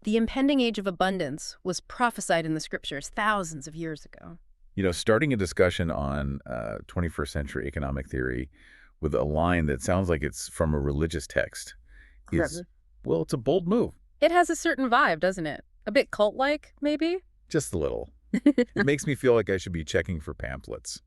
The impending age of abundance was prophesied in the scriptures thousands of years ago. Starting a discussion on 21st century economic theory with a line that sounds like it's from a religious text is, Right. well, it's a bold move. It has a certain vibe, doesn't it? A bit cult-like, maybe? Just a little. It makes me feel like I should be checking for pamphlets.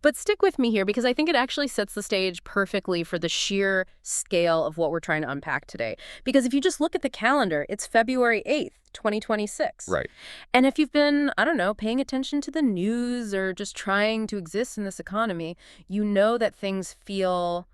But stick with me here because I think it actually sets the stage perfectly for the sheer scale of what we're trying to unpack today. Because if you just look at the calendar, it's February 8th, 2026. Right. And if you've been, I don't know, paying attention to the news or just trying to exist in this economy, you know that things feel,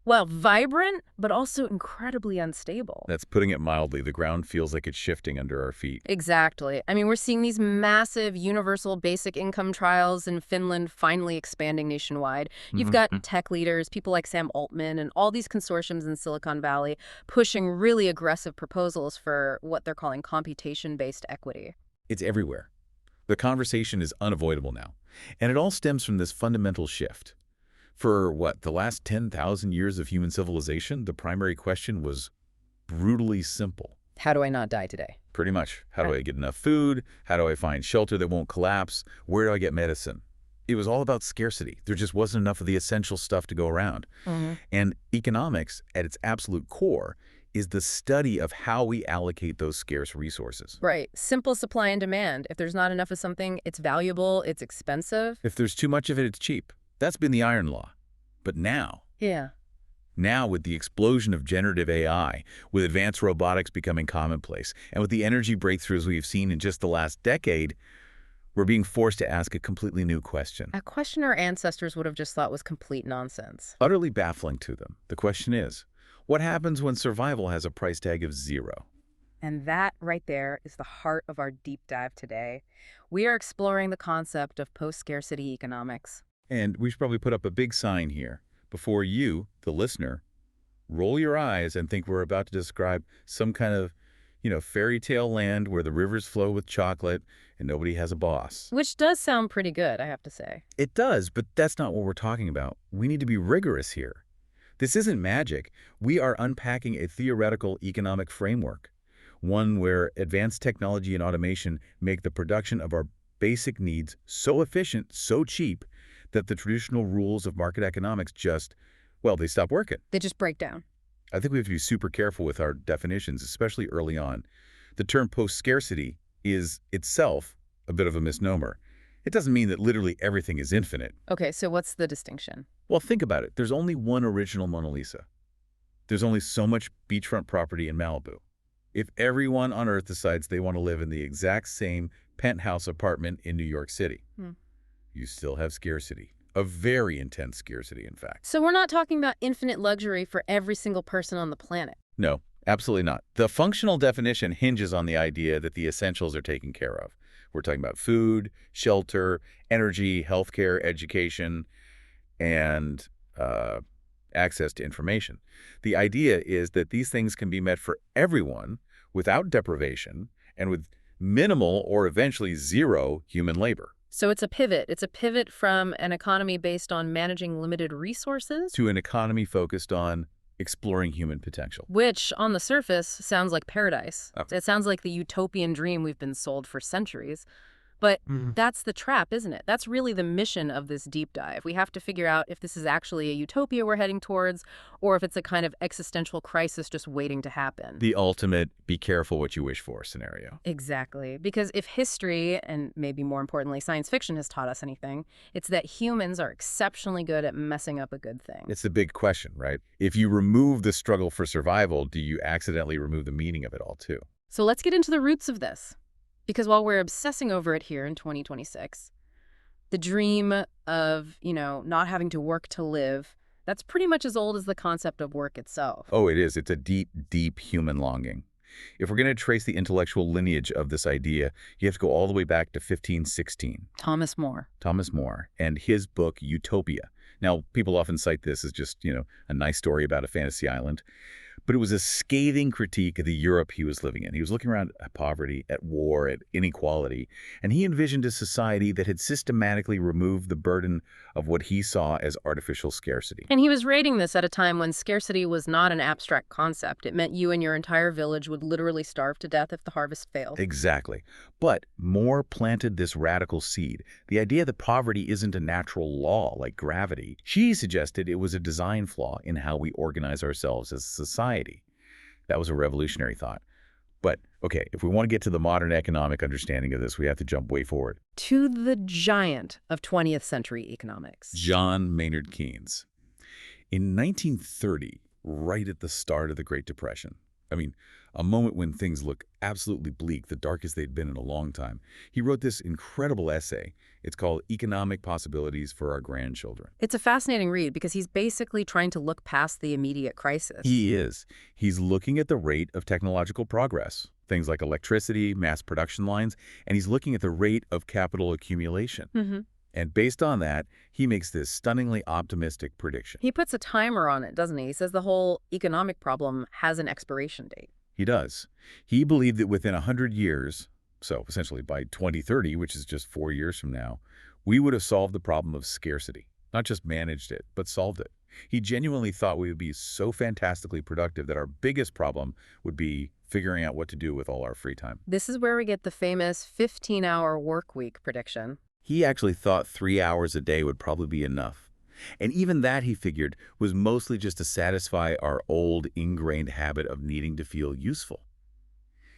well, vibrant, but also incredibly unstable. That's putting it mildly. The ground feels like it's shifting under our feet. Exactly. I mean, we're seeing these massive universal basic income trials in Finland finally expanding nationwide. You've got tech leaders, people like Sam Altman, and all these consortiums in Silicon Valley pushing really aggressive proposals for what they're calling computation-based equity. It's everywhere. The conversation is unavoidable now. And it all stems from this fundamental shift. For, the last 10,000 years of human civilization, the primary question was brutally simple. How do I not die today? Pretty much. How do I get enough food? How do I find shelter that won't collapse? Where do I get medicine? It was all about scarcity. There just wasn't enough of the essential stuff to go around. And economics, at its absolute core, is the study of how we allocate those scarce resources. Right. Simple supply and demand. If there's not enough of something, it's valuable, it's expensive. If there's too much of it, it's cheap. That's been the iron law. But now with the explosion of generative AI, with advanced robotics becoming commonplace, and with the energy breakthroughs we've seen in just the last decade, we're being forced to ask a completely new question. A question our ancestors would have just thought was complete nonsense. Utterly baffling to them. The question is, what happens when survival has a price tag of 0? And that right there is the heart of our deep dive today. We are exploring the concept of post-scarcity economics. And we should probably put up a big sign here before you, the listener, roll your eyes and think we're about to describe some kind of, fairy tale land where the rivers flow with chocolate and nobody has a boss. Which does sound pretty good, I have to say. It does, but that's not what we're talking about. We need to be rigorous here. This isn't magic. We are unpacking a theoretical economic framework, one where advanced technology and automation make the production of our basic needs so efficient, so cheap, that the traditional rules of market economics they stop working. They just break down. I think we have to be super careful with our definitions, especially early on. The term post-scarcity is itself a bit of a misnomer. It doesn't mean that literally everything is infinite. Okay, so what's the distinction? Well, think about it. There's only one original Mona Lisa. There's only so much beachfront property in Malibu. If everyone on Earth decides they want to live in the exact same penthouse apartment in New York City, you still have scarcity. A very intense scarcity, in fact. So we're not talking about infinite luxury for every single person on the planet. No, absolutely not. The functional definition hinges on the idea that the essentials are taken care of. We're talking about food, shelter, energy, healthcare, education, and access to information. The idea is that these things can be met for everyone without deprivation and with minimal or eventually 0 human labor. So it's a pivot. It's a pivot from an economy based on managing limited resources to an economy focused on exploring human potential. Which, on the surface, sounds like paradise. It sounds like the utopian dream we've been sold for centuries. But that's the trap, isn't it? That's really the mission of this deep dive. We have to figure out if this is actually a utopia we're heading towards, or if it's a kind of existential crisis just waiting to happen. The ultimate be careful what you wish for scenario. Exactly. Because if history, and maybe more importantly science fiction, has taught us anything, it's that humans are exceptionally good at messing up a good thing. It's the big question, right? If you remove the struggle for survival, do you accidentally remove the meaning of it all too? So let's get into the roots of this. Because while we're obsessing over it here in 2026, the dream of, not having to work to live, that's pretty much as old as the concept of work itself. Oh, it is. It's a deep, deep human longing. If we're going to trace the intellectual lineage of this idea, you have to go all the way back to 1516. Thomas More, and his book, Utopia. Now, people often cite this as just, a nice story about a fantasy island. But it was a scathing critique of the Europe he was living in. He was looking around at poverty, at war, at inequality, and he envisioned a society that had systematically removed the burden of what he saw as artificial scarcity. And he was rating this at a time when scarcity was not an abstract concept. It meant you and your entire village would literally starve to death if the harvest failed. Exactly. But Moore planted this radical seed, the idea that poverty isn't a natural law like gravity. She suggested it was a design flaw in how we organize ourselves as a society. That was a revolutionary thought. But, okay, if we want to get to the modern economic understanding of this, we have to jump way forward. To the giant of 20th century economics. John Maynard Keynes. In 1930, right at the start of the Great Depression, I mean, a moment when things look absolutely bleak, the darkest they'd been in a long time, he wrote this incredible essay. It's called Economic Possibilities for Our Grandchildren. It's a fascinating read because he's basically trying to look past the immediate crisis. He is. He's looking at the rate of technological progress, things like electricity, mass production lines, and he's looking at the rate of capital accumulation. And based on that, he makes this stunningly optimistic prediction. He puts a timer on it, doesn't he? He says the whole economic problem has an expiration date. He does. He believed that within 100 years, so essentially by 2030, which is just 4 years from now, we would have solved the problem of scarcity. Not just managed it, but solved it. He genuinely thought we would be so fantastically productive that our biggest problem would be figuring out what to do with all our free time. This is where we get the famous 15-hour work week prediction. He actually thought 3 hours a day would probably be enough. And even that, he figured, was mostly just to satisfy our old, ingrained habit of needing to feel useful.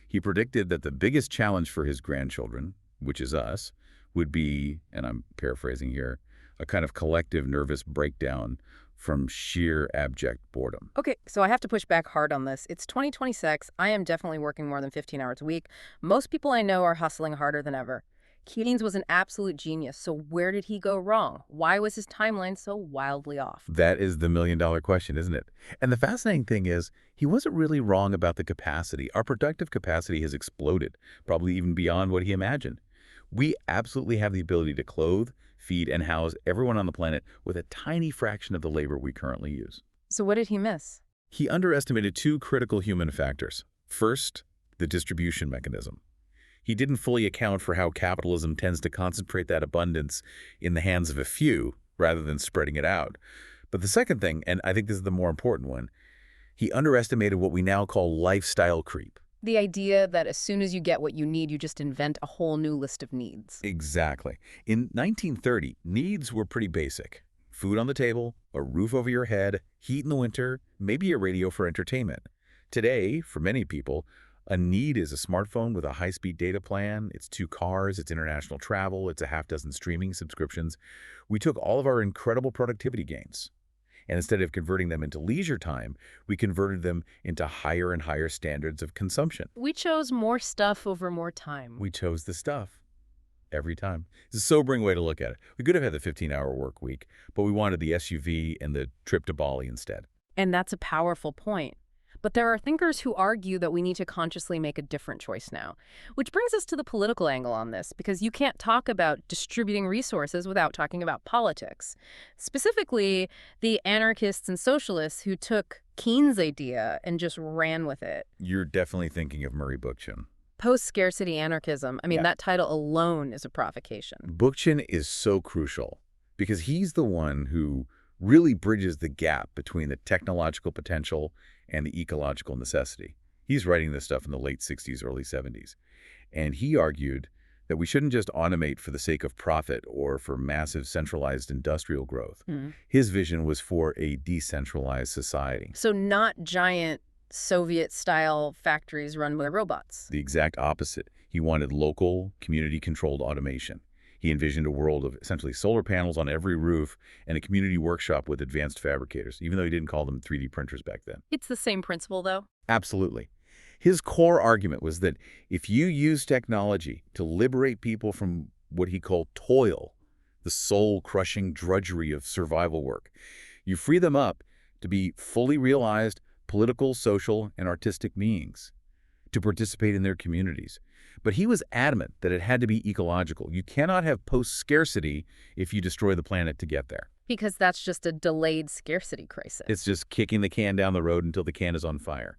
He predicted that the biggest challenge for his grandchildren, which is us, would be, and I'm paraphrasing here, a kind of collective nervous breakdown from sheer abject boredom. Okay, so I have to push back hard on this. It's 2026. I am definitely working more than 15 hours a week. Most people I know are hustling harder than ever. Keynes was an absolute genius, so where did he go wrong? Why was his timeline so wildly off? That is the million-dollar question, isn't it? And the fascinating thing is, he wasn't really wrong about the capacity. Our productive capacity has exploded, probably even beyond what he imagined. We absolutely have the ability to clothe, feed, and house everyone on the planet with a tiny fraction of the labor we currently use. So what did he miss? He underestimated two critical human factors. First, the distribution mechanism. He didn't fully account for how capitalism tends to concentrate that abundance in the hands of a few rather than spreading it out. But the second thing, and I think this is the more important one, he underestimated what we now call lifestyle creep. The idea that as soon as you get what you need, you just invent a whole new list of needs. Exactly. In 1930, needs were pretty basic. Food on the table, a roof over your head, heat in the winter, maybe a radio for entertainment. Today, for many people, a need is a smartphone with a high-speed data plan, it's 2 cars, it's international travel, it's a half-dozen streaming subscriptions. We took all of our incredible productivity gains, and instead of converting them into leisure time, we converted them into higher and higher standards of consumption. We chose more stuff over more time. We chose the stuff every time. It's a sobering way to look at it. We could have had the 15-hour work week, but we wanted the SUV and the trip to Bali instead. And that's a powerful point. But there are thinkers who argue that we need to consciously make a different choice now. Which brings us to the political angle on this, because you can't talk about distributing resources without talking about politics. Specifically, the anarchists and socialists who took Keynes' idea and just ran with it. You're definitely thinking of Murray Bookchin. Post-Scarcity anarchism. I mean, that title alone is a provocation. Bookchin is so crucial because he's the one who really bridges the gap between the technological potential and the ecological necessity. He's writing this stuff in the late 60s, early 70s. And he argued that we shouldn't just automate for the sake of profit or for massive centralized industrial growth. His vision was for a decentralized society. So not giant Soviet-style factories run by robots. The exact opposite. He wanted local, community-controlled automation. He envisioned a world of essentially solar panels on every roof and a community workshop with advanced fabricators, even though he didn't call them 3D printers back then. It's the same principle, though. Absolutely. His core argument was that if you use technology to liberate people from what he called toil, the soul-crushing drudgery of survival work, you free them up to be fully realized political, social, and artistic beings, to participate in their communities. But he was adamant that it had to be ecological. You cannot have post-scarcity if you destroy the planet to get there. Because that's just a delayed scarcity crisis. It's just kicking the can down the road until the can is on fire.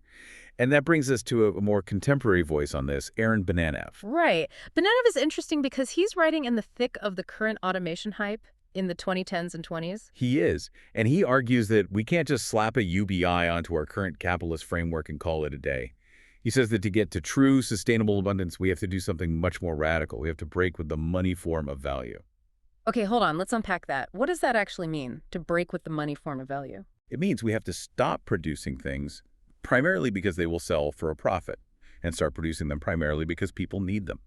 And that brings us to a more contemporary voice on this, Aaron Bananev. Right. Bananev is interesting because he's writing in the thick of the current automation hype in the 2010s and 20s. He is, and he argues that we can't just slap a UBI onto our current capitalist framework and call it a day. He says that to get to true sustainable abundance, we have to do something much more radical. We have to break with the money form of value. Okay, hold on. Let's unpack that. What does that actually mean, to break with the money form of value? It means we have to stop producing things primarily because they will sell for a profit and start producing them primarily because people need them.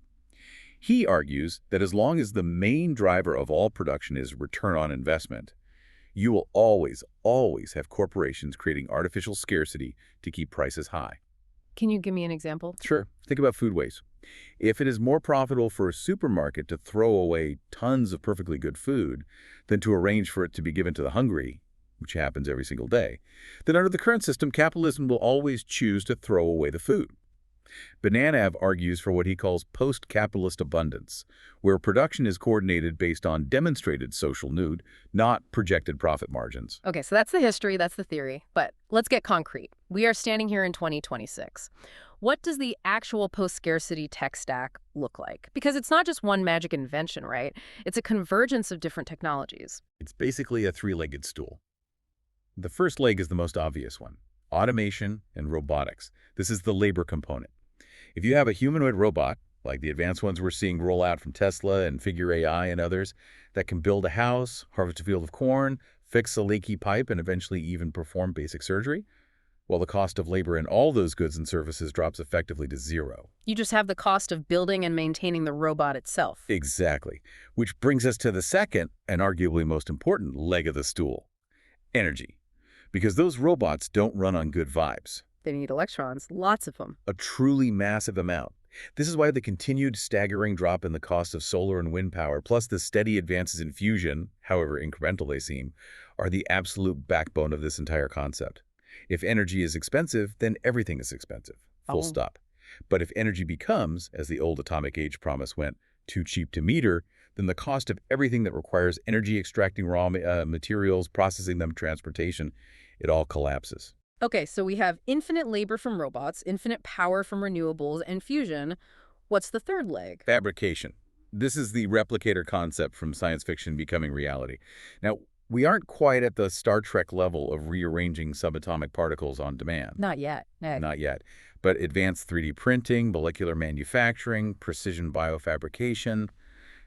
He argues that as long as the main driver of all production is return on investment, you will always have corporations creating artificial scarcity to keep prices high. Can you give me an example? Sure. Think about food waste. If it is more profitable for a supermarket to throw away tons of perfectly good food than to arrange for it to be given to the hungry, which happens every single day, then under the current system, capitalism will always choose to throw away the food. Bananev argues for what he calls post-capitalist abundance, where production is coordinated based on demonstrated social need, not projected profit margins. Okay, so that's the history, that's the theory. But let's get concrete. We are standing here in 2026. What does the actual post-scarcity tech stack look like? Because it's not just one magic invention, right? It's a convergence of different technologies. It's basically a three-legged stool. The first leg is the most obvious one: automation and robotics. This is the labor component. If you have a humanoid robot, like the advanced ones we're seeing roll out from Tesla and Figure AI and others, that can build a house, harvest a field of corn, fix a leaky pipe, and eventually even perform basic surgery, well, the cost of labor in all those goods and services drops effectively to zero. You just have the cost of building and maintaining the robot itself. Exactly. Which brings us to the second, and arguably most important, leg of the stool: energy. Because those robots don't run on good vibes. They need electrons, lots of them. A truly massive amount. This is why the continued staggering drop in the cost of solar and wind power, plus the steady advances in fusion, however incremental they seem, are the absolute backbone of this entire concept. If energy is expensive, then everything is expensive. Full stop. But if energy becomes, as the old atomic age promise went, too cheap to meter, then the cost of everything that requires energy extracting raw materials, processing them, transportation, it all collapses. Okay, so we have infinite labor from robots, infinite power from renewables, and fusion. What's the third leg? Fabrication. This is the replicator concept from science fiction becoming reality. Now, we aren't quite at the Star Trek level of rearranging subatomic particles on demand. Not yet. Not yet. But advanced 3D printing, molecular manufacturing, precision biofabrication,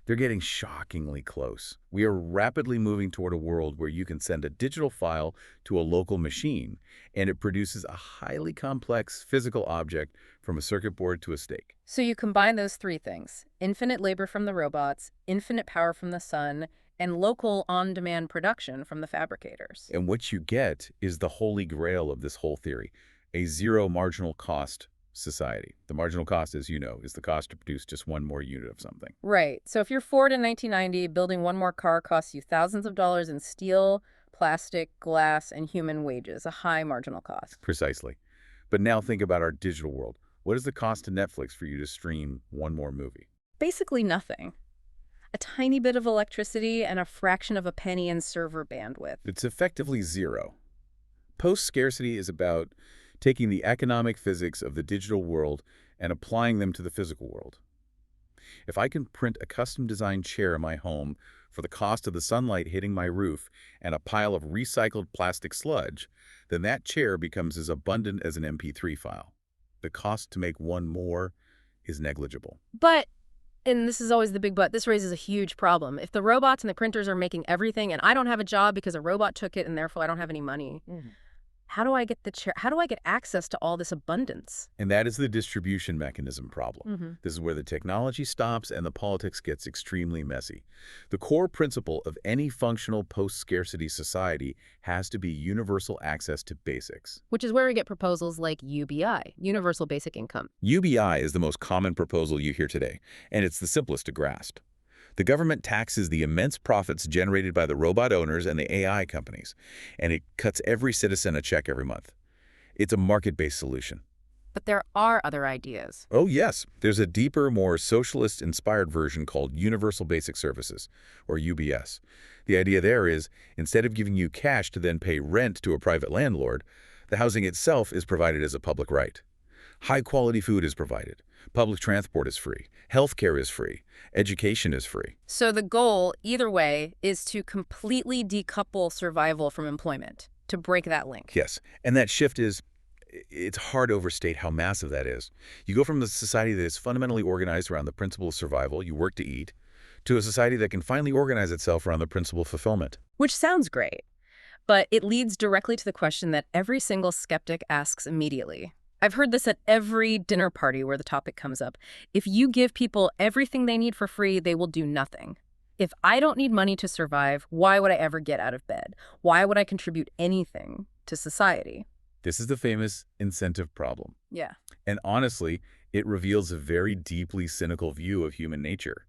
they're getting shockingly close. We are rapidly moving toward a world where you can send a digital file to a local machine, and it produces a highly complex physical object from a circuit board to a stake. So you combine those three things: infinite labor from the robots, infinite power from the sun, and local on-demand production from the fabricators. And what you get is the holy grail of this whole theory: a zero marginal cost society. The marginal cost, as you know, is the cost to produce just one more unit of something. Right. So if you're Ford in 1990, building one more car costs you thousands of dollars in steel, plastic, glass, and human wages, a high marginal cost. Precisely. But now think about our digital world. What is the cost to Netflix for you to stream one more movie? Basically nothing. A tiny bit of electricity and a fraction of a penny in server bandwidth. It's effectively zero. Post-scarcity is about taking the economic physics of the digital world and applying them to the physical world. If I can print a custom-designed chair in my home for the cost of the sunlight hitting my roof and a pile of recycled plastic sludge, then that chair becomes as abundant as an MP3 file. The cost to make one more is negligible. But, and this is always the big but, this raises a huge problem. If the robots and the printers are making everything and I don't have a job because a robot took it and therefore I don't have any money, how do I get the chair? How do I get access to all this abundance? And that is the distribution mechanism problem. This is where the technology stops and the politics gets extremely messy. The core principle of any functional post-scarcity society has to be universal access to basics. Which is where we get proposals like UBI, Universal Basic Income. UBI is the most common proposal you hear today, and it's the simplest to grasp. The government taxes the immense profits generated by the robot owners and the AI companies, and it cuts every citizen a check every month. It's a market-based solution. But there are other ideas. Oh, yes. There's a deeper, more socialist-inspired version called Universal Basic Services, or UBS. The idea there is, instead of giving you cash to then pay rent to a private landlord, the housing itself is provided as a public right. High-quality food is provided. Public transport is free. Healthcare is free. Education is free. So the goal, either way, is to completely decouple survival from employment, to break that link. Yes, and that shift is, it's hard to overstate how massive that is. You go from a society that is fundamentally organized around the principle of survival, you work to eat, to a society that can finally organize itself around the principle of fulfillment. Which sounds great, but it leads directly to the question that every single skeptic asks immediately. I've heard this at every dinner party where the topic comes up. If you give people everything they need for free, they will do nothing. If I don't need money to survive, why would I ever get out of bed? Why would I contribute anything to society? This is the famous incentive problem. Yeah. And honestly, it reveals a very deeply cynical view of human nature.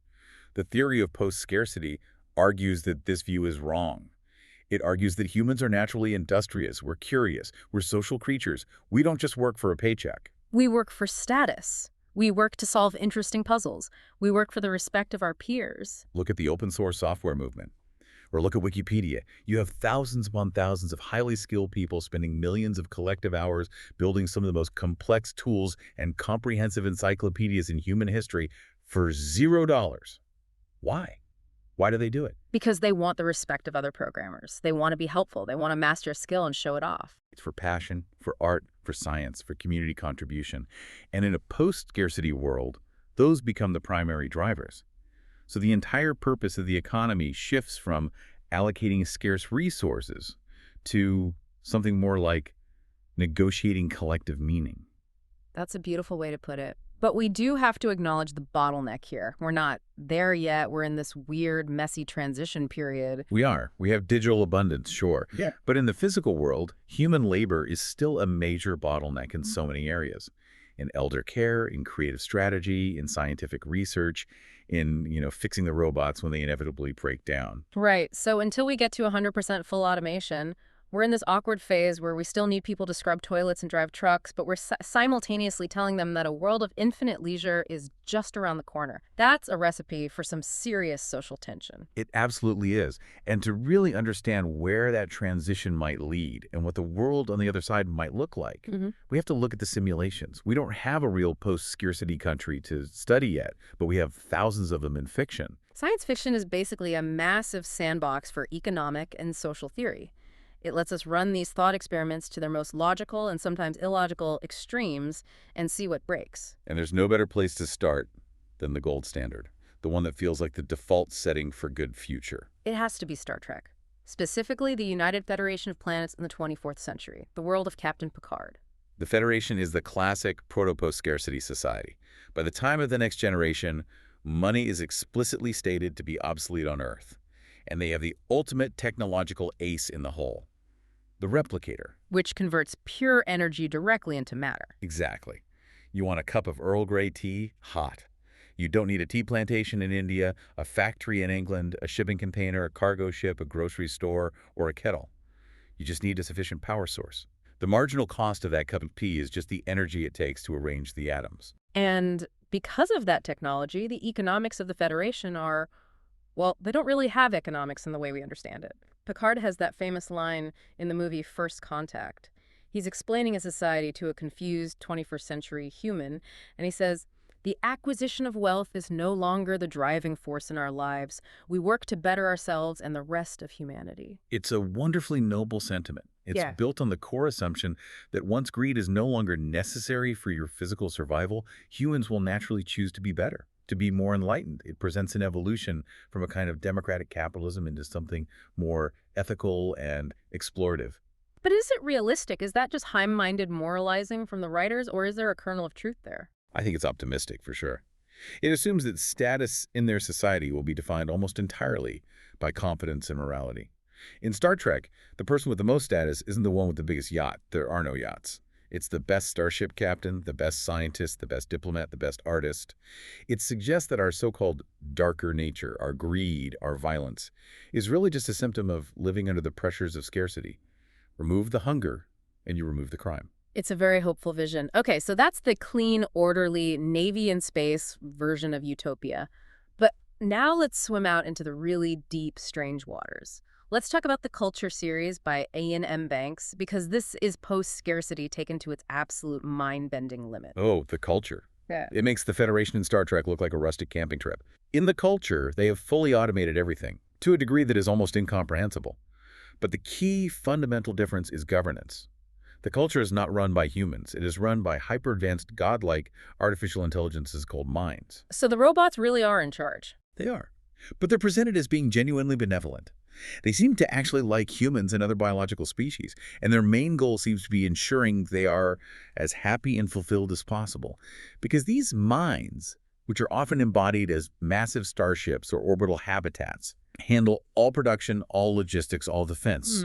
The theory of post-scarcity argues that this view is wrong. It argues that humans are naturally industrious, we're curious, we're social creatures. We don't just work for a paycheck. We work for status. We work to solve interesting puzzles. We work for the respect of our peers. Look at the open source software movement. Or look at Wikipedia. You have thousands upon thousands of highly skilled people spending millions of collective hours building some of the most complex tools and comprehensive encyclopedias in human history for $0. Why? Why do they do it? Because they want the respect of other programmers. They want to be helpful. They want to master a skill and show it off. It's for passion, for art, for science, for community contribution. And in a post-scarcity world, those become the primary drivers. So the entire purpose of the economy shifts from allocating scarce resources to something more like negotiating collective meaning. That's a beautiful way to put it. But we do have to acknowledge the bottleneck here. We're not there yet. We're in this weird, messy transition period. We are. We have digital abundance, sure. Yeah. But in the physical world, human labor is still a major bottleneck in so many areas. In elder care, in creative strategy, in scientific research, in, fixing the robots when they inevitably break down. Right. So until we get to 100% full automation, we're in this awkward phase where we still need people to scrub toilets and drive trucks, but we're simultaneously telling them that a world of infinite leisure is just around the corner. That's a recipe for some serious social tension. It absolutely is. And to really understand where that transition might lead and what the world on the other side might look like, we have to look at the simulations. We don't have a real post-scarcity country to study yet, but we have thousands of them in fiction. Science fiction is basically a massive sandbox for economic and social theory. It lets us run these thought experiments to their most logical and sometimes illogical extremes and see what breaks. And there's no better place to start than the gold standard, the one that feels like the default setting for good future. It has to be Star Trek, specifically the United Federation of Planets in the 24th century, the world of Captain Picard. The Federation is the classic proto-post-scarcity society. By the time of the next generation, money is explicitly stated to be obsolete on Earth, and they have the ultimate technological ace in the hole. The replicator. Which converts pure energy directly into matter. Exactly. You want a cup of Earl Grey tea? Hot. You don't need a tea plantation in India, a factory in England, a shipping container, a cargo ship, a grocery store, or a kettle. You just need a sufficient power source. The marginal cost of that cup of tea is just the energy it takes to arrange the atoms. And because of that technology, the economics of the Federation are, well, they don't really have economics in the way we understand it. Picard has that famous line in the movie First Contact. He's explaining a society to a confused 21st century human, and he says, "The acquisition of wealth is no longer the driving force in our lives. We work to better ourselves and the rest of humanity." It's a wonderfully noble sentiment. It's built on the core assumption that once greed is no longer necessary for your physical survival, humans will naturally choose to be better, to be more enlightened. It presents an evolution from a kind of democratic capitalism into something more ethical and explorative. But is it realistic? Is that just high-minded moralizing from the writers, or is there a kernel of truth there? I think it's optimistic, for sure. It assumes that status in their society will be defined almost entirely by competence and morality. In Star Trek, the person with the most status isn't the one with the biggest yacht. There are no yachts. It's the best starship captain, the best scientist, the best diplomat, the best artist. It suggests that our so-called darker nature, our greed, our violence, is really just a symptom of living under the pressures of scarcity. Remove the hunger, and you remove the crime. It's a very hopeful vision. Okay, so that's the clean, orderly, Navy in space version of utopia. But now let's swim out into the really deep, strange waters. Let's talk about the Culture series by Ian M. Banks, because this is post-scarcity taken to its absolute mind-bending limit. Oh, the Culture. Yeah. It makes the Federation in Star Trek look like a rustic camping trip. In the Culture, they have fully automated everything, to a degree that is almost incomprehensible. But the key fundamental difference is governance. The Culture is not run by humans. It is run by hyper-advanced, godlike artificial intelligences called minds. So the robots really are in charge. They are. But they're presented as being genuinely benevolent. They seem to actually like humans and other biological species, and their main goal seems to be ensuring they are as happy and fulfilled as possible. Because these minds, which are often embodied as massive starships or orbital habitats, handle all production, all logistics, all defense.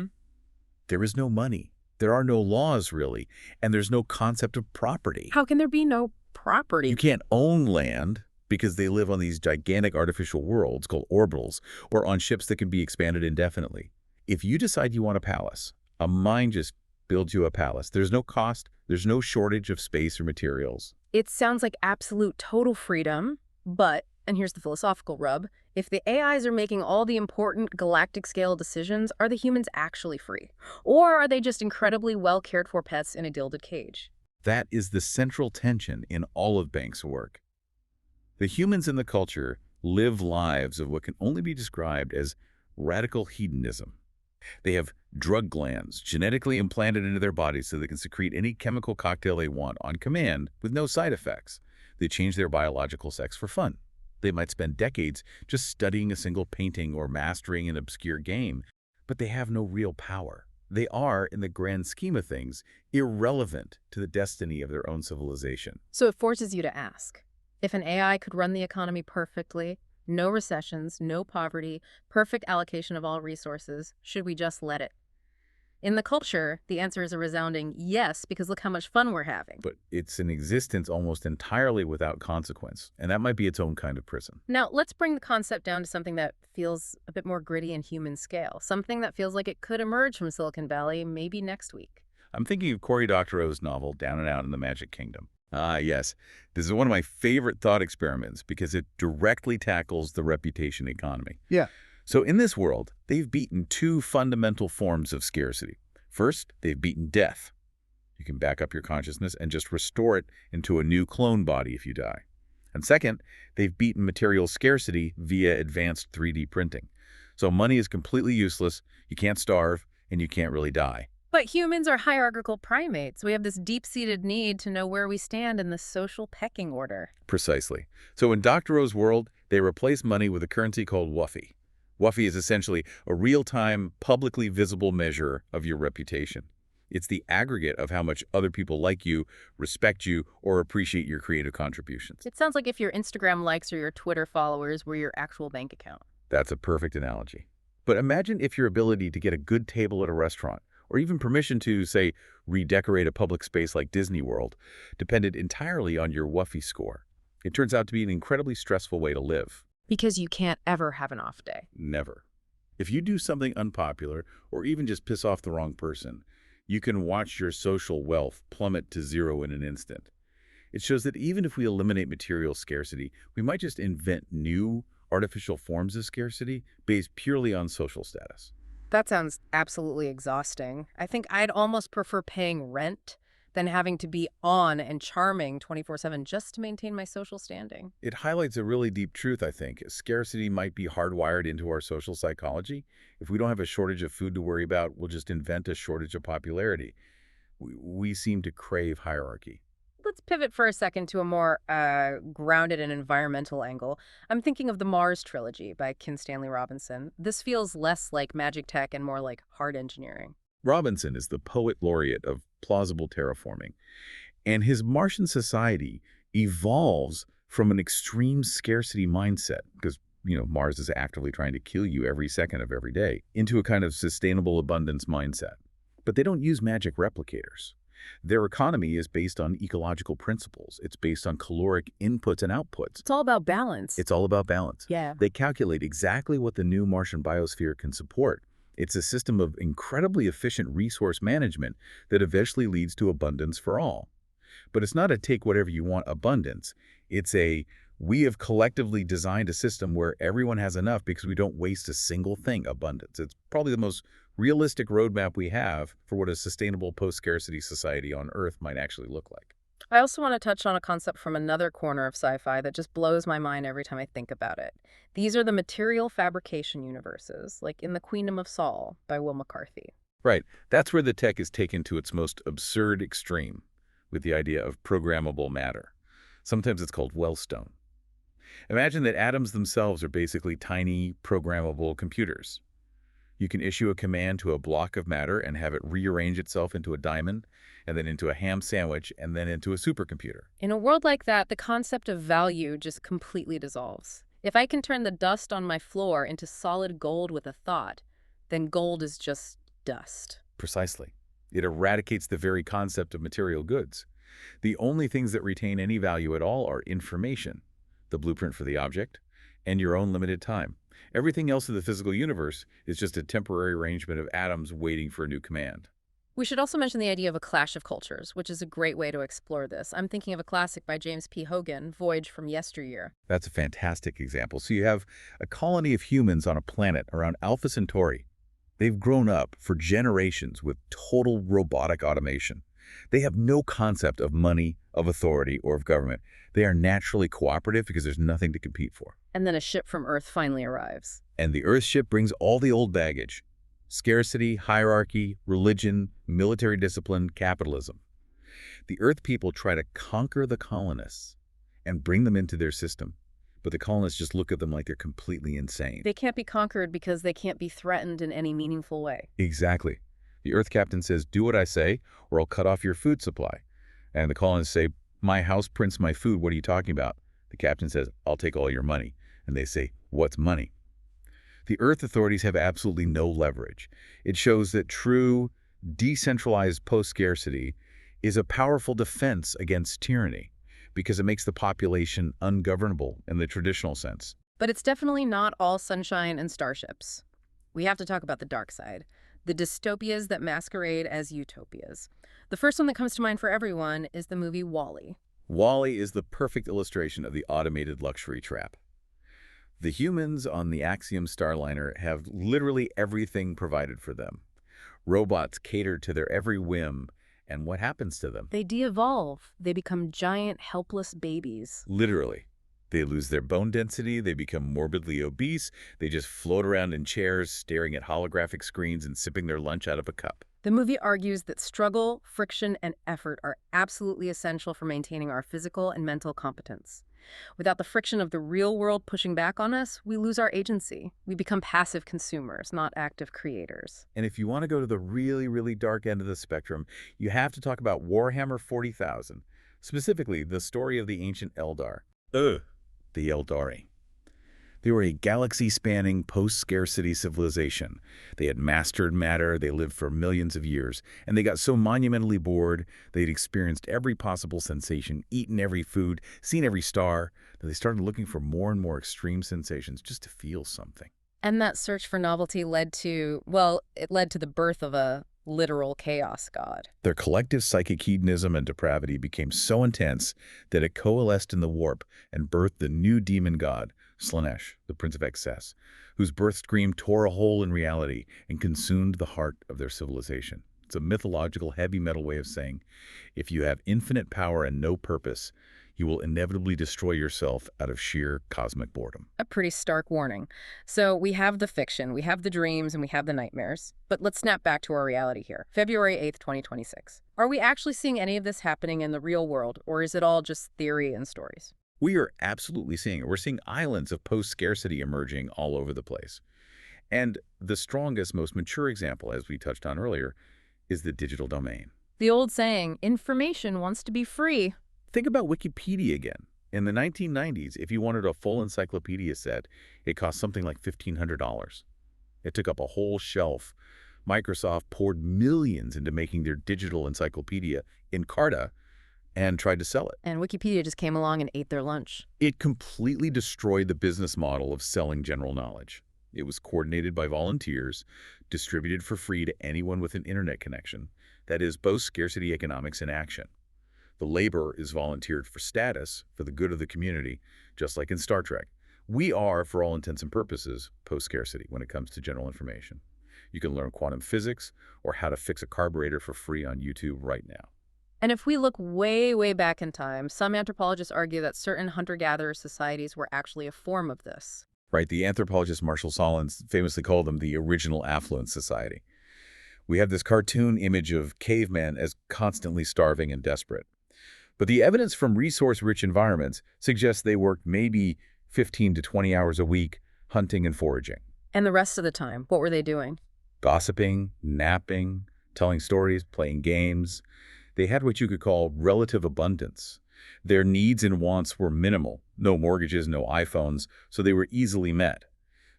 There is no money. There are no laws, really, and there's no concept of property. How can there be no property? You can't own land because they live on these gigantic artificial worlds called orbitals or on ships that can be expanded indefinitely. If you decide you want a palace, a mind just builds you a palace. There's no cost. There's no shortage of space or materials. It sounds like absolute total freedom, but, and here's the philosophical rub, if the AIs are making all the important galactic-scale decisions, are the humans actually free? Or are they just incredibly well-cared-for pets in a gilded cage? That is the central tension in all of Banks' work. The humans in the Culture live lives of what can only be described as radical hedonism. They have drug glands genetically implanted into their bodies so they can secrete any chemical cocktail they want on command with no side effects. They change their biological sex for fun. They might spend decades just studying a single painting or mastering an obscure game, but they have no real power. They are, in the grand scheme of things, irrelevant to the destiny of their own civilization. So it forces you to ask, if an AI could run the economy perfectly, no recessions, no poverty, perfect allocation of all resources, should we just let it? In the Culture, the answer is a resounding yes, because look how much fun we're having. But it's an existence almost entirely without consequence, and that might be its own kind of prison. Now, let's bring the concept down to something that feels a bit more gritty and human scale, something that feels like it could emerge from Silicon Valley maybe next week. I'm thinking of Cory Doctorow's novel, Down and Out in the Magic Kingdom. Ah, yes. This is one of my favorite thought experiments because it directly tackles the reputation economy. Yeah. So in this world, they've beaten two fundamental forms of scarcity. First, they've beaten death. You can back up your consciousness and just restore it into a new clone body if you die. And second, they've beaten material scarcity via advanced 3D printing. So money is completely useless, you can't starve, and you can't really die. But humans are hierarchical primates. We have this deep-seated need to know where we stand in the social pecking order. Precisely. So in Doctorow's world, they replace money with a currency called Wuffy. Wuffy is essentially a real-time, publicly visible measure of your reputation. It's the aggregate of how much other people like you, respect you, or appreciate your creative contributions. It sounds like if your Instagram likes or your Twitter followers were your actual bank account. That's a perfect analogy. But imagine if your ability to get a good table at a restaurant, or even permission to, say, redecorate a public space like Disney World, depended entirely on your Wuffy score. It turns out to be an incredibly stressful way to live. Because you can't ever have an off day. Never. If you do something unpopular, or even just piss off the wrong person, you can watch your social wealth plummet to zero in an instant. It shows that even if we eliminate material scarcity, we might just invent new, artificial forms of scarcity based purely on social status. That sounds absolutely exhausting. I think I'd almost prefer paying rent than having to be on and charming 24/7 just to maintain my social standing. It highlights a really deep truth, I think. Scarcity might be hardwired into our social psychology. If we don't have a shortage of food to worry about, we'll just invent a shortage of popularity. We seem to crave hierarchy. Let's pivot for a second to a more grounded and environmental angle. I'm thinking of the Mars trilogy by Kim Stanley Robinson. This feels less like magic tech and more like hard engineering. Robinson is the poet laureate of plausible terraforming, and his Martian society evolves from an extreme scarcity mindset, because, Mars is actively trying to kill you every second of every day, into a kind of sustainable abundance mindset. But they don't use magic replicators. Their economy is based on ecological principles. It's based on caloric inputs and outputs. It's all about balance. It's all about balance. Yeah. They calculate exactly what the new Martian biosphere can support, It's a system of incredibly efficient resource management that eventually leads to abundance for all. But it's not a take whatever you want abundance. It's a we have collectively designed a system where everyone has enough because we don't waste a single thing abundance. It's probably the most realistic roadmap we have for what a sustainable post-scarcity society on Earth might actually look like. I also want to touch on a concept from another corner of sci-fi that just blows my mind every time I think about it. These are the material fabrication universes, like in The Queendom of Saul by Will McCarthy. Right. That's where the tech is taken to its most absurd extreme, with the idea of programmable matter. Sometimes it's called Wellstone. Imagine that atoms themselves are basically tiny, programmable computers. You can issue a command to a block of matter and have it rearrange itself into a diamond, and then into a ham sandwich, and then into a supercomputer. In a world like that, the concept of value just completely dissolves. If I can turn the dust on my floor into solid gold with a thought, then gold is just dust. Precisely. It eradicates the very concept of material goods. The only things that retain any value at all are information, the blueprint for the object, and your own limited time. Everything else in the physical universe is just a temporary arrangement of atoms waiting for a new command. We should also mention the idea of a clash of cultures, which is a great way to explore this. I'm thinking of a classic by James P. Hogan, Voyage from Yesteryear. That's a fantastic example. So you have a colony of humans on a planet around Alpha Centauri. They've grown up for generations with total robotic automation. They have no concept of money, of authority, or of government. They are naturally cooperative because there's nothing to compete for. And then a ship from Earth finally arrives. And the Earth ship brings all the old baggage. Scarcity, hierarchy, religion, military discipline, capitalism. The Earth people try to conquer the colonists and bring them into their system. But the colonists just look at them like they're completely insane. They can't be conquered because they can't be threatened in any meaningful way. Exactly. The Earth captain says, do what I say, or I'll cut off your food supply. And the colonists say, my house prints my food, what are you talking about? The captain says, I'll take all your money. And they say, what's money? The Earth authorities have absolutely no leverage. It shows that true, decentralized post-scarcity is a powerful defense against tyranny because it makes the population ungovernable in the traditional sense. But it's definitely not all sunshine and starships. We have to talk about the dark side, the dystopias that masquerade as utopias. The first one that comes to mind for everyone is the movie WALL-E. WALL-E is the perfect illustration of the automated luxury trap. The humans on the Axiom Starliner have literally everything provided for them. Robots cater to their every whim, and what happens to them? They de-evolve. They become giant, helpless babies. Literally. They lose their bone density, they become morbidly obese, they just float around in chairs, staring at holographic screens and sipping their lunch out of a cup. The movie argues that struggle, friction, and effort are absolutely essential for maintaining our physical and mental competence. Without the friction of the real world pushing back on us, we lose our agency. We become passive consumers, not active creators. And if you want to go to the really, really dark end of the spectrum, you have to talk about Warhammer 40,000, specifically the story of the ancient Eldar. The Eldari. They were a galaxy-spanning post-scarcity civilization. They had mastered matter, they lived for millions of years, and they got so monumentally bored, they'd experienced every possible sensation, eaten every food, seen every star, that they started looking for more and more extreme sensations just to feel something. And that search for novelty led to, well, it led to the birth of a literal chaos god. Their collective psychic hedonism and depravity became so intense that it coalesced in the warp and birthed the new demon god, Slaanesh, the Prince of Excess, whose birth scream tore a hole in reality and consumed the heart of their civilization. It's a mythological heavy metal way of saying, if you have infinite power and no purpose, you will inevitably destroy yourself out of sheer cosmic boredom. A pretty stark warning. So we have the fiction, we have the dreams, and we have the nightmares. But let's snap back to our reality here. February 8th, 2026. Are we actually seeing any of this happening in the real world, or is it all just theory and stories? We are absolutely seeing it. We're seeing islands of post-scarcity emerging all over the place. And the strongest, most mature example, as we touched on earlier, is the digital domain. The old saying, information wants to be free. Think about Wikipedia again. In the 1990s, if you wanted a full encyclopedia set, it cost something like $1,500. It took up a whole shelf. Microsoft poured millions into making their digital encyclopedia Encarta and tried to sell it. And Wikipedia just came along and ate their lunch. It completely destroyed the business model of selling general knowledge. It was coordinated by volunteers, distributed for free to anyone with an internet connection. That is post-scarcity economics in action. The labor is volunteered for status, for the good of the community, just like in Star Trek. We are, for all intents and purposes, post-scarcity when it comes to general information. You can learn quantum physics or how to fix a carburetor for free on YouTube right now. And if we look way, way back in time, some anthropologists argue that certain hunter-gatherer societies were actually a form of this. Right, the anthropologist Marshall Solins famously called them the original affluent society. We have this cartoon image of cavemen as constantly starving and desperate. But the evidence from resource-rich environments suggests they worked maybe 15 to 20 hours a week hunting and foraging. And the rest of the time, what were they doing? Gossiping, napping, telling stories, playing games. They had what you could call relative abundance. Their needs and wants were minimal, no mortgages, no iPhones, so they were easily met.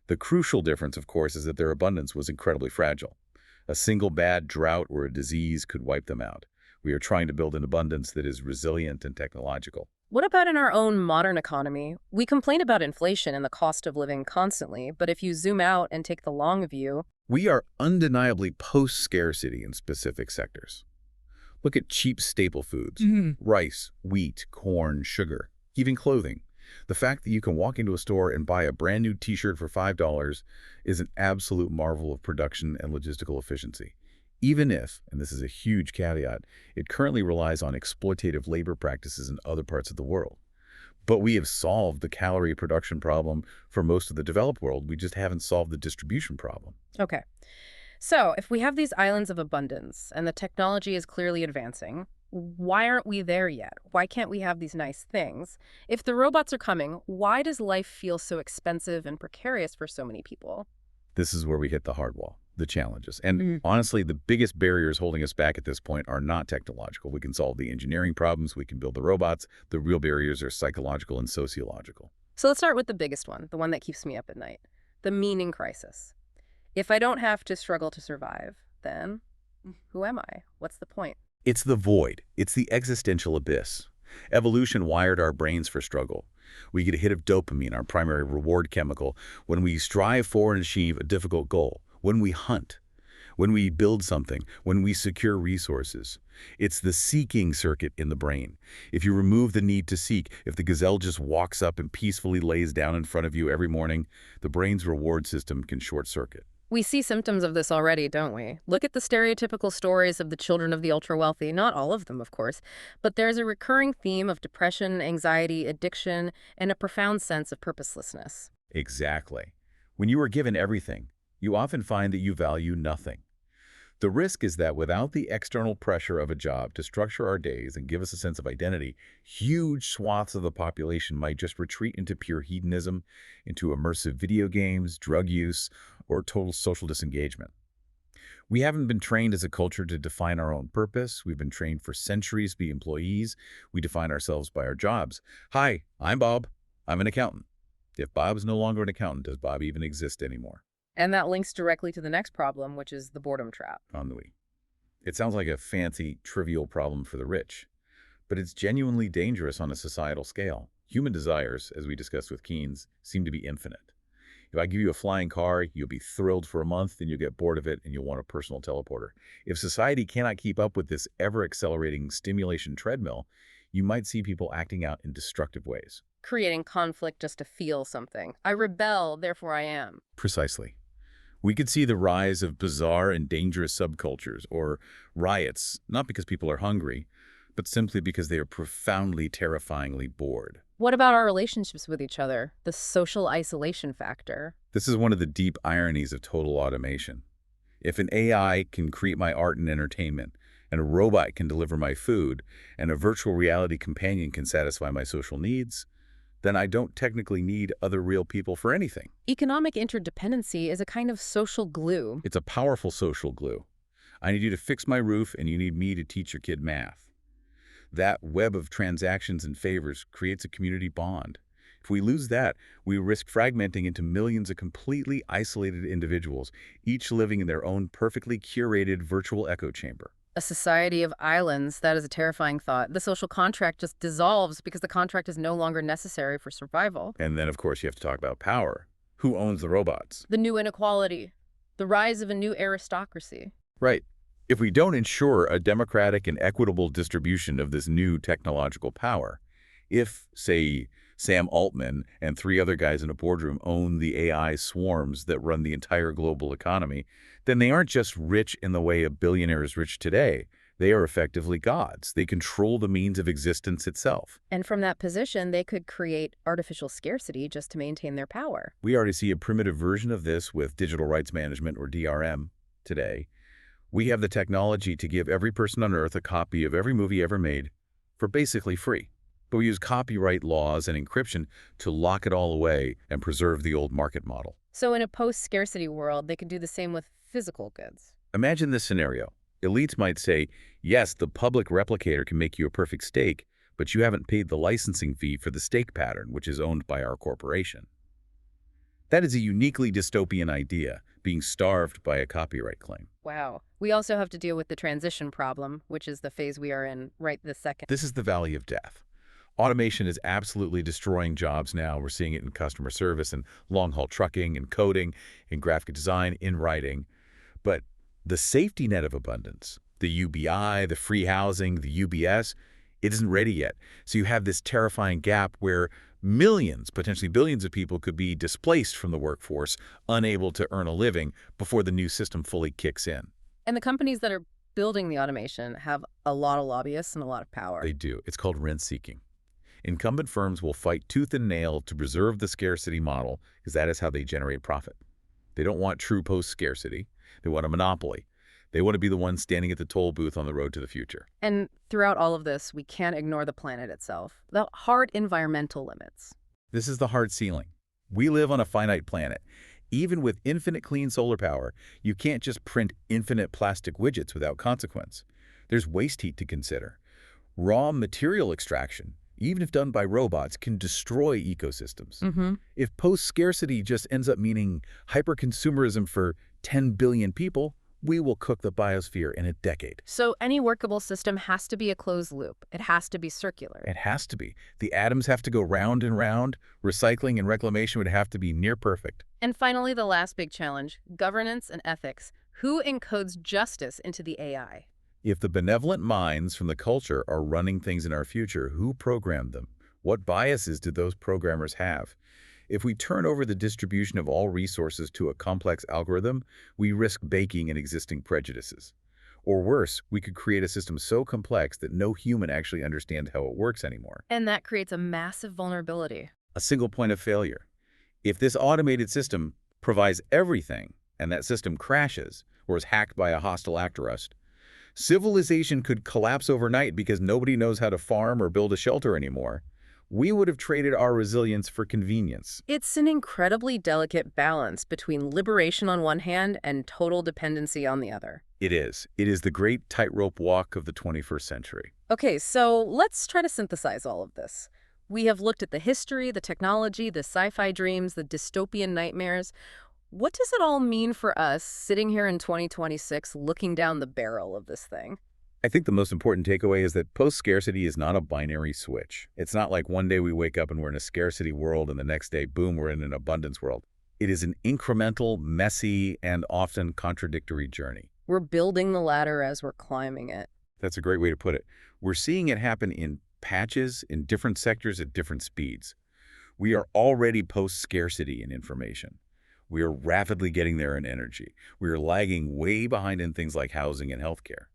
The crucial difference, of course, is that their abundance was incredibly fragile. A single bad drought or a disease could wipe them out. We are trying to build an abundance that is resilient and technological. What about in our own modern economy? We complain about inflation and the cost of living constantly, but if you zoom out and take the long view, we are undeniably post-scarcity in specific sectors. Look at cheap staple foods, rice, wheat, corn, sugar, even clothing. The fact that you can walk into a store and buy a brand new t-shirt for $5 is an absolute marvel of production and logistical efficiency. Even if, and this is a huge caveat, it currently relies on exploitative labor practices in other parts of the world. But we have solved the calorie production problem for most of the developed world. We just haven't solved the distribution problem. Okay. So if we have these islands of abundance and the technology is clearly advancing, why aren't we there yet? Why can't we have these nice things? If the robots are coming, why does life feel so expensive and precarious for so many people? This is where we hit the hard wall, the challenges. And honestly, the biggest barriers holding us back at this point are not technological. We can solve the engineering problems, we can build the robots. The real barriers are psychological and sociological. So let's start with the biggest one, the one that keeps me up at night, the meaning crisis. If I don't have to struggle to survive, then who am I? What's the point? It's the void. It's the existential abyss. Evolution wired our brains for struggle. We get a hit of dopamine, our primary reward chemical, when we strive for and achieve a difficult goal, when we hunt, when we build something, when we secure resources. It's the seeking circuit in the brain. If you remove the need to seek, if the gazelle just walks up and peacefully lays down in front of you every morning, the brain's reward system can short-circuit. We see symptoms of this already, don't we? Look at the stereotypical stories of the children of the ultra-wealthy. Not all of them, of course, but there's a recurring theme of depression, anxiety, addiction, and a profound sense of purposelessness. Exactly. When you are given everything, you often find that you value nothing. The risk is that without the external pressure of a job to structure our days and give us a sense of identity, huge swaths of the population might just retreat into pure hedonism, into immersive video games, drug use, or total social disengagement. We haven't been trained as a culture to define our own purpose. We've been trained for centuries to be employees. We define ourselves by our jobs. Hi, I'm Bob. I'm an accountant. If Bob's no longer an accountant, does Bob even exist anymore? And that links directly to the next problem, which is the boredom trap. Ennui. It sounds like a fancy, trivial problem for the rich, but it's genuinely dangerous on a societal scale. Human desires, as we discussed with Keynes, seem to be infinite. If I give you a flying car, you'll be thrilled for a month, then you'll get bored of it and you'll want a personal teleporter. If society cannot keep up with this ever-accelerating stimulation treadmill, you might see people acting out in destructive ways. Creating conflict just to feel something. I rebel, therefore I am. Precisely. We could see the rise of bizarre and dangerous subcultures or riots, not because people are hungry, but simply because they are profoundly, terrifyingly bored. What about our relationships with each other? The social isolation factor. This is one of the deep ironies of total automation. If an AI can create my art and entertainment, and a robot can deliver my food, and a virtual reality companion can satisfy my social needs, then I don't technically need other real people for anything. Economic interdependency is a kind of social glue. It's a powerful social glue. I need you to fix my roof, and you need me to teach your kid math. That web of transactions and favors creates a community bond. If we lose that, we risk fragmenting into millions of completely isolated individuals, each living in their own perfectly curated virtual echo chamber. A society of islands, that is a terrifying thought. The social contract just dissolves because the contract is no longer necessary for survival. And then, of course, you have to talk about power. Who owns the robots? The new inequality, the rise of a new aristocracy. Right. If we don't ensure a democratic and equitable distribution of this new technological power, if, say, Sam Altman and 3 other guys in a boardroom own the AI swarms that run the entire global economy, then they aren't just rich in the way a billionaire is rich today. They are effectively gods. They control the means of existence itself. And from that position, they could create artificial scarcity just to maintain their power. We already see a primitive version of this with digital rights management, or DRM, today. We have the technology to give every person on Earth a copy of every movie ever made for basically free. But we use copyright laws and encryption to lock it all away and preserve the old market model. So in a post-scarcity world, they could do the same with physical goods. Imagine this scenario. Elites might say, yes, the public replicator can make you a perfect steak, but you haven't paid the licensing fee for the steak pattern, which is owned by our corporation. That is a uniquely dystopian idea, being starved by a copyright claim. Wow. We also have to deal with the transition problem, which is the phase we are in right this second. This is the valley of death. Automation is absolutely destroying jobs now. We're seeing it in customer service and long-haul trucking and coding, in graphic design, in writing. But the safety net of abundance, the UBI, the free housing, the UBS, it isn't ready yet. So you have this terrifying gap where millions, potentially billions of people could be displaced from the workforce, unable to earn a living before the new system fully kicks in. And the companies that are building the automation have a lot of lobbyists and a lot of power. They do. It's called rent-seeking. Incumbent firms will fight tooth and nail to preserve the scarcity model because that is how they generate profit. They don't want true post-scarcity. They want a monopoly. They want to be the ones standing at the toll booth on the road to the future. And throughout all of this, we can't ignore the planet itself, the hard environmental limits. This is the hard ceiling. We live on a finite planet. Even with infinite clean solar power, you can't just print infinite plastic widgets without consequence. There's waste heat to consider. Raw material extraction, even if done by robots, can destroy ecosystems. If post-scarcity just ends up meaning hyper-consumerism for 10 billion people, we will cook the biosphere in a decade. So any workable system has to be a closed loop. It has to be circular. It has to be. The atoms have to go round and round. Recycling and reclamation would have to be near perfect. And finally, the last big challenge, governance and ethics. Who encodes justice into the AI? If the benevolent minds from the culture are running things in our future, who programmed them? What biases did those programmers have? If we turn over the distribution of all resources to a complex algorithm, we risk baking in existing prejudices. Or worse, we could create a system so complex that no human actually understands how it works anymore. And that creates a massive vulnerability. A single point of failure. If this automated system provides everything, and that system crashes or is hacked by a hostile actorist, civilization could collapse overnight because nobody knows how to farm or build a shelter anymore. We would have traded our resilience for convenience. It's an incredibly delicate balance between liberation on one hand and total dependency on the other. It is. It is the great tightrope walk of the 21st century. Okay, so let's try to synthesize all of this. We have looked at the history, the technology, the sci-fi dreams, the dystopian nightmares. What does it all mean for us sitting here in 2026 looking down the barrel of this thing? I think the most important takeaway is that post-scarcity is not a binary switch. It's not like one day we wake up and we're in a scarcity world and the next day, boom, we're in an abundance world. It is an incremental, messy, and often contradictory journey. We're building the ladder as we're climbing it. That's a great way to put it. We're seeing it happen in patches, in different sectors at different speeds. We are already post-scarcity in information. We are rapidly getting there in energy. We are lagging way behind in things like housing and healthcare.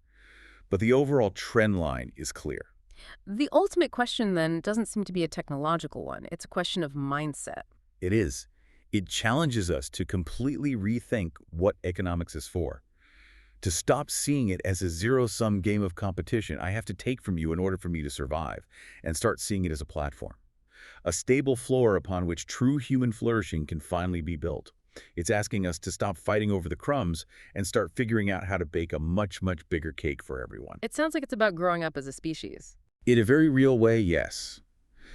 But the overall trend line is clear. The ultimate question, then, doesn't seem to be a technological one. It's a question of mindset. It is. It challenges us to completely rethink what economics is for. To stop seeing it as a zero-sum game of competition I have to take from you in order for me to survive, and start seeing it as a platform. A stable floor upon which true human flourishing can finally be built. It's asking us to stop fighting over the crumbs and start figuring out how to bake a much, much bigger cake for everyone. It sounds like it's about growing up as a species. In a very real way, yes.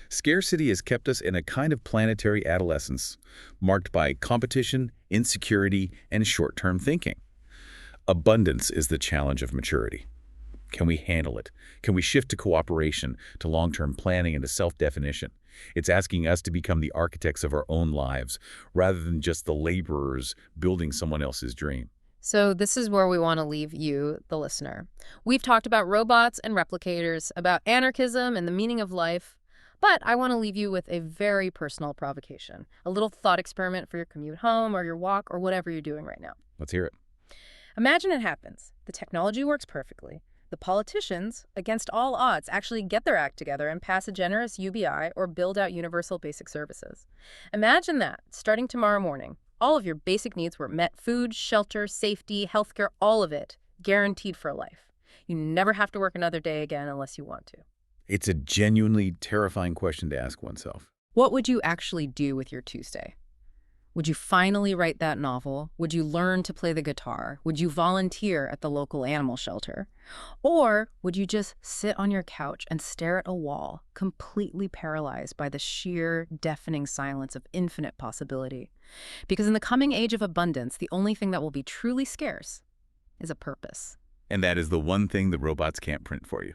Scarcity has kept us in a kind of planetary adolescence, marked by competition, insecurity, and short-term thinking. Abundance is the challenge of maturity. Can we handle it? Can we shift to cooperation, to long-term planning, and to self-definition? It's asking us to become the architects of our own lives, rather than just the laborers building someone else's dream. So this is where we want to leave you, the listener. We've talked about robots and replicators, about anarchism and the meaning of life, but I want to leave you with a very personal provocation, a little thought experiment for your commute home or your walk or whatever you're doing right now. Let's hear it. Imagine it happens. The technology works perfectly. The politicians, against all odds, actually get their act together and pass a generous UBI or build out universal basic services. Imagine that, starting tomorrow morning. All of your basic needs were met: food, shelter, safety, healthcare, all of it, guaranteed for life. You never have to work another day again unless you want to. It's a genuinely terrifying question to ask oneself. What would you actually do with your Tuesday? Would you finally write that novel? Would you learn to play the guitar? Would you volunteer at the local animal shelter? Or would you just sit on your couch and stare at a wall, completely paralyzed by the sheer, deafening silence of infinite possibility? Because in the coming age of abundance, the only thing that will be truly scarce is a purpose. And that is the one thing the robots can't print for you.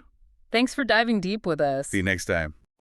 Thanks for diving deep with us. See you next time.